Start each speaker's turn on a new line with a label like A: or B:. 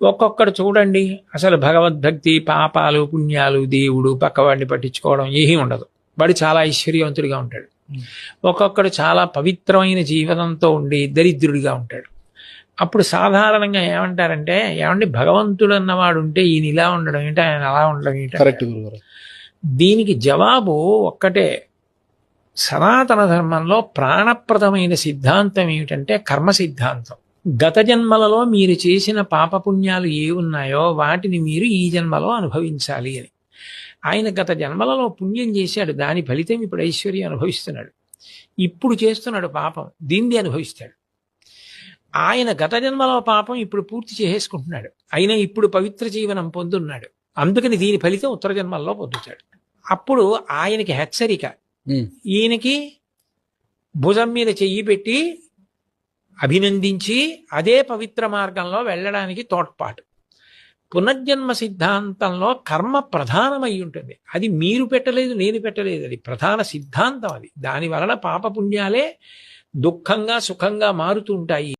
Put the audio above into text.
A: ఒక్కొక్కడు చూడండి, అసలు భగవద్భక్తి, పాపాలు, పుణ్యాలు, దేవుడు, పక్కవాడిని పట్టించుకోవడం ఏమీ ఉండదు. వాడు చాలా ఐశ్వర్యవంతుడిగా ఉంటాడు. ఒక్కొక్కడు చాలా పవిత్రమైన జీవనంతో ఉండి దరిద్రుడిగా ఉంటాడు. అప్పుడు సాధారణంగా ఏమంటారంటే, ఏమండి భగవంతుడు అన్నవాడు ఉంటే ఈయన ఇలా ఉండడం ఏంటి, ఆయన అలా ఉండడం ఏంటి?
B: కరెక్ట్ గురుగారు.
A: దీనికి జవాబు ఒక్కటే. సనాతన ధర్మంలో ప్రాణప్రదమైన సిద్ధాంతం ఏమిటంటే కర్మ సిద్ధాంతం. గత జన్మలలో మీరు చేసిన పాపపుణ్యాలు ఏ ఉన్నాయో వాటిని మీరు ఈ జన్మలో అనుభవించాలి అని. ఆయన గత జన్మలలో పుణ్యం చేశాడు, దాని ఫలితం ఇప్పుడు ఐశ్వర్యం అనుభవిస్తున్నాడు. ఇప్పుడు చేస్తున్నాడు పాపం, దీన్ని అనుభవిస్తాడు. ఆయన గత జన్మలో పాపం ఇప్పుడు పూర్తి చేసేసుకుంటున్నాడు, అయినా ఇప్పుడు పవిత్ర జీవనం పొందున్నాడు. అందుకని దీని ఫలితం ఉత్తర జన్మల్లో పొందుతాడు. అప్పుడు ఆయనకి హెచ్చరిక, ఈయనకి భుజం మీద చెయ్యి పెట్టి అభినందించి అదే పవిత్ర మార్గంలో వెళ్ళడానికి తోడ్పాటు. పునర్జన్మ సిద్ధాంతంలో కర్మ ప్రధానమై ఉంటుంది. అది మీరు పెట్టలేదు, నేను పెట్టలేదు, అది ప్రధాన సిద్ధాంతం. అది దాని వలన పాపపుణ్యాలే దుఃఖంగా సుఖంగా మారుతూ ఉంటాయి.